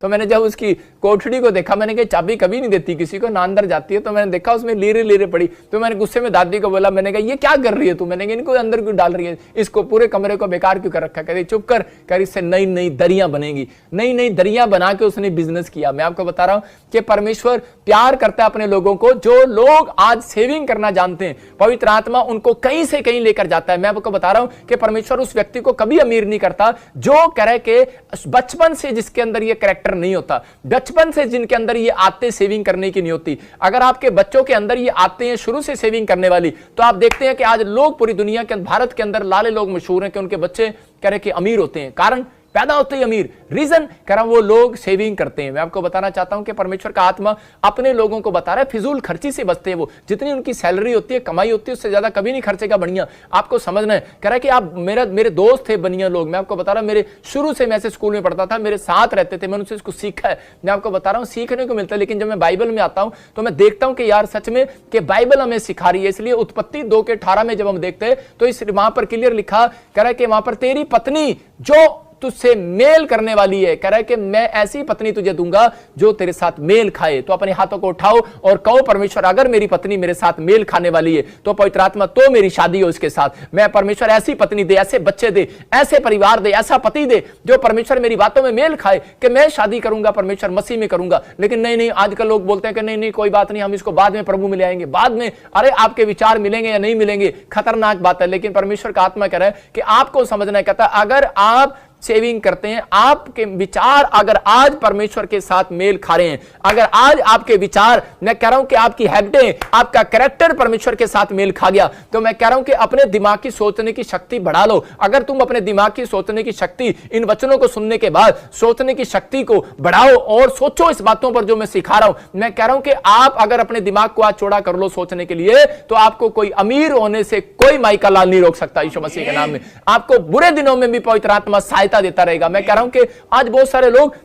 तो मैंने जब उसकी कोठड़ी को देखा, मैंने कहा चाबी कभी नहीं देती किसी को, ना अंदर जाती है। तो मैंने देखा उसमें लीरे लीरे पड़ी। तो मैंने गुस्से में दादी को बोला, मैंने कहा ये क्या कर रही है तू? मैंने कहा इनको अंदर क्यों डाल रही है, इसको पूरे कमरे को बेकार क्यों कर रखा? कहती चुप कर, कह इससे नई नई दरियां बनेगी। नई नई दरियां बना के उसने बिजनेस किया। मैं आपको बता रहा हूं कि परमेश्वर प्यार करता है अपने लोगों को। जो लोग आज सेविंग करना जानते हैं, पवित्र आत्मा उनको कहीं से कहीं लेकर जाता है। मैं आपको बता रहा हूं कि परमेश्वर उस व्यक्ति को कभी अमीर नहीं करता जो कह रहे कि बचपन से जिसके अंदर ये कैरेक्टर नहीं होता, बचपन से जिनके अंदर ये आते सेविंग करने की नहीं होती। अगर आपके बच्चों के अंदर ये आते हैं शुरू से सेविंग करने वाली, तो आप देखते हैं कि आज लोग पूरी दुनिया के भारत के अंदर लाले लोग मशहूर हैं कि उनके बच्चे कह रहे कि अमीर होते हैं। कारण पैदा होते ही अमीर, रीजन कह रहा वो लोग सेविंग करते हैं। मैं आपको बताना चाहता हूं कि परमेश्वर का आत्मा अपने लोगों को बता रहा है फिजूल खर्ची से बचते हैं। वो जितनी उनकी सैलरी होती है, कमाई होती है, उससे ज्यादा कभी नहीं खर्चेगा बढ़िया। आपको समझना है। कह रहा है कि आप मेरे दोस्त थे बनिया लोग। मैं आपको बता रहा हूं मेरे शुरू से मैं ऐसे स्कूल में पढ़ता था, मेरे साथ रहते थे, मैंने उनसे इसको सीखा है। मैं आपको बता रहा हूं सीखने को मिलता है। लेकिन जब मैं बाइबल में आता हूं तो मैं देखता हूं कि यार सच में कि बाइबल हमें सिखा रही है। इसलिए उत्पत्ति 2:18 में जब हम देखते हैं तो इस वहां पर क्लियर लिखा, कह रहा है कि वहां पर तेरी पत्नी जो तुझसे मेल करने वाली है, कह रहा है कि मैं ऐसी पत्नी तुझे दूंगा जो तेरे साथ मेल खाए। तो अपने हाथों को उठाओ और कहो परमेश्वर अगर मेरी पत्नी मेरे साथ मेल खाने वाली है तो पवित्र आत्मा तो मेरी शादी हो इसके साथ। मैं परमेश्वर ऐसी पत्नी दे, ऐसे बच्चे दे, ऐसे परिवार दे, ऐसा पति दे जो परमेश्वर मेरी बातों में मेल खाए कि मैं शादी करूंगा परमेश्वर मसीह में करूंगा। लेकिन नहीं, आजकल लोग बोलते हैं कि नहीं कोई बात नहीं, हम इसको बाद में प्रभु में ले आएंगे, बाद में। अरे आपके विचार मिलेंगे या नहीं मिलेंगे, खतरनाक बात है। लेकिन परमेश्वर का आत्मा कह रहा है कि आपको समझना है, कहता अगर आप सेविंग करते हैं, आपके विचार अगर आज परमेश्वर के साथ मेल खा रहे हैं, अगर आज आपके विचार, मैं कह रहा हूं कि आपकी हैबिटें, आपका कैरेक्टर परमेश्वर के साथ मेल खा गया, तो मैं कह रहा हूं कि अपने दिमाग की सोचने की शक्ति बढ़ा लो। अगर तुम अपने दिमाग की सोचने की शक्ति इन वचनों को सुनने के बाद सोचने की शक्ति को बढ़ाओ और सोचो इस बातों पर जो मैं सिखा रहा हूं। मैं कह रहा हूं कि आप अगर अपने दिमाग को आज चौड़ा कर लो सोचने के लिए, तो आपको कोई अमीर होने से कोई माई का लाल नहीं रोक सकता यीशु मसीह के नाम में। आपको बुरे दिनों में भी पवित्र आत्मा देता रहेगा। मैं कह रहा हूं कि आज बहुत सारे लोग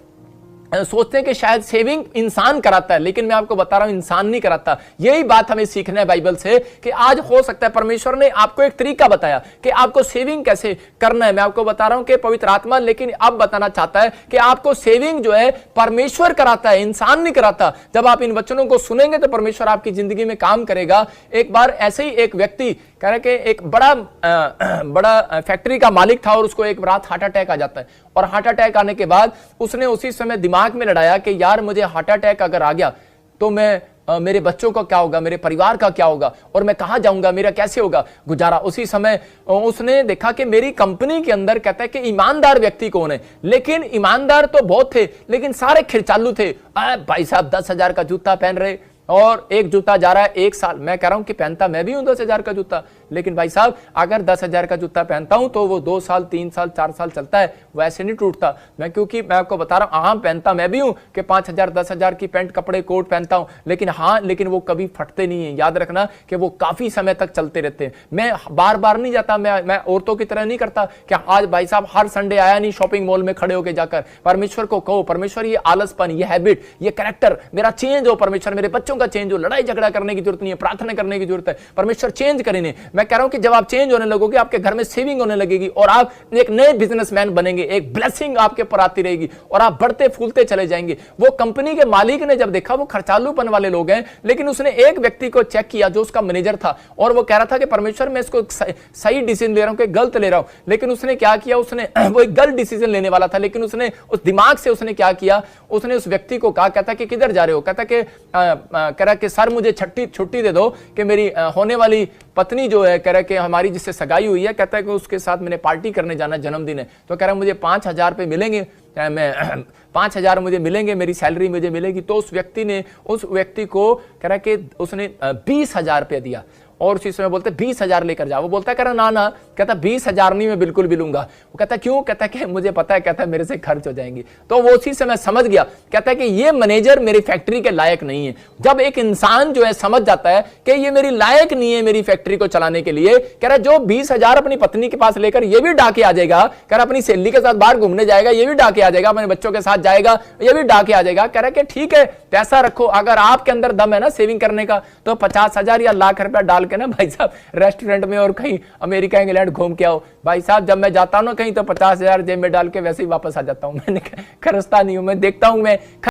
सोचते हैं कि शायद सेविंग इंसान कराता है, लेकिन मैं आपको बता रहा हूं इंसान नहीं कराता। यही बात हमें सीखना है बाइबल से कि आज हो सकता है परमेश्वर ने आपको एक तरीका बताया कि आपको सेविंग कैसे करना है। मैं आपको बता रहा हूं कि पवित्र आत्मा लेकिन अब बताना चाहता है कि आपको सेविंग जो है परमेश्वर कराता है, इंसान नहीं कराता। जब आप इन वचनों को सुनेंगे तो परमेश्वर आपकी जिंदगी में काम करेगा। एक बार ऐसे ही एक व्यक्ति कह रहे कि एक बड़ा फैक्ट्री का मालिक था और उसको एक रात हार्ट अटैक आ जाता है। और हार्ट अटैक आने के बाद उसने उसी समय दिमाग में लड़ाया कि यार मुझे हार्ट अटैक अगर आ गया तो मैं मेरे बच्चों का क्या होगा, मेरे परिवार का क्या होगा, और मैं कहां जाऊंगा, मेरा कैसे होगा गुजारा। उसी समय उसने देखा कि मेरी कंपनी के अंदर कहता है कि ईमानदार व्यक्ति कौन है। लेकिन ईमानदार तो बहुत थे लेकिन सारे खिरचालू थे। भाई साहब 10,000 का जूता पहन रहे और एक जूता जा रहा है 1 साल। मैं कह रहा हूं कि पहनता मैं भी हूं 10,000 का जूता, लेकिन भाई साहब अगर 10,000 का जूता पहनता हूं तो वो 2 साल 3 साल 4 साल चलता है, वैसे नहीं टूटता। क्योंकि मैं आपको बता रहा हूं पहनता मैं भी हूं कि 5,000 10,000 की पैंट कपड़े कोट पहनता हूं, लेकिन वो कभी फटते नहीं है। याद रखना कि वो काफी समय तक चलते रहते हैं। मैं बार बार नहीं जाता, मैं औरतों की तरह नहीं करता कि आज भाई साहब हर संडे आया नहीं शॉपिंग मॉल में खड़े होकर जाकर। परमेश्वर को कहो परमेश्वर ये आलसपन, ये हैबिट, ये कैरेक्टर मेरा चेंज हो, परमेश्वर मेरे बच्चों का चेंज हो। लड़ाई झगड़ा करने की जरूरत नहीं है, प्रार्थना करने की जरूरत है। परमेश्वर चेंज करेंगे। मैं कह रहा हूं कि जब आप चेंज होने लगोगे आपके घर में सेविंग होने लगेगी और आप एक नए बिजनेसमैन बनेंगे, एक ब्लेसिंग आपके ऊपर आती रहेगी और आप बढ़ते फूलते चले जाएंगे। वो कंपनी के मालिक ने जब देखा वो खर्चालूपन वाले लोग हैं, लेकिन उसने एक व्यक्ति को चेक किया जो उसका मैनेजर था और वो कह रहा था कि परमेश्वर मैं इसको सही डिसीजन ले रहा हूं कि गलत ले रहा हूं। लेकिन उसने क्या किया, उसने वो एक गलत डिसीजन लेने वाला था, लेकिन उसने उस दिमाग से उसने क्या किया, उसने उस व्यक्ति को कहा, कहता कि किधर जा रहे हो, कहता कि कह रहा कि सर मुझे छुट्टी दे दो कि मेरी होने वाली पत्नी जो है, कह रहा कि हमारी जिससे सगाई हुई है, कहता है कि उसके साथ मैंने पार्टी करने जाना, जन्मदिन है। तो कह रहा मुझे 5,000 रुपये मिलेंगे, मैं 5,000 मुझे मिलेंगे, मेरी सैलरी मुझे मिलेगी। तो उस व्यक्ति को कह रहा कि उसने 20,000 रुपये दिया और उसी समय बोलते 20,000 लेकर जाओ। वो बोलता कह रहा ना, कहता 20,000 नहीं मैं बिल्कुल भी लूंगा। वो कहता क्यों, कहता कि मुझे पता है, कहता मेरे से खर्च हो जाएंगी। तो वो उसी समय समझ गया, कहता है कि ये मैनेजर मेरी फैक्ट्री के लायक नहीं है। जब एक इंसान जो है समझ जाता है कि ये मेरी लायक नहीं है मेरी फैक्ट्री को चलाने के लिए, कह रहा जो 20,000 अपनी पत्नी के पास लेकर ये भी डाके आ जाएगा, कह रहा अपनी सहेली के साथ बाहर घूमने जाएगा, ये भी डाके आ जाएगा, अपने बच्चों के साथ जाएगा, ये भी डाके आ जाएगा। कह रहा कि ठीक है पैसा रखो, अगर आपके अंदर दम है ना सेविंग करने का, तो 50,000 या लाख रुपया डाल के ना भाई साहब रेस्टोरेंट में और कहीं अमेरिका इंग्लैंड घूम के आओ। भाई साहब जब मैं जाता हूँ ना कहीं तो 50,000 जेब में डाल के वैसे ही वापस आ जाता हूँ। मैंने खर्चता नहीं हूँ, मैं देखता हूँ मैं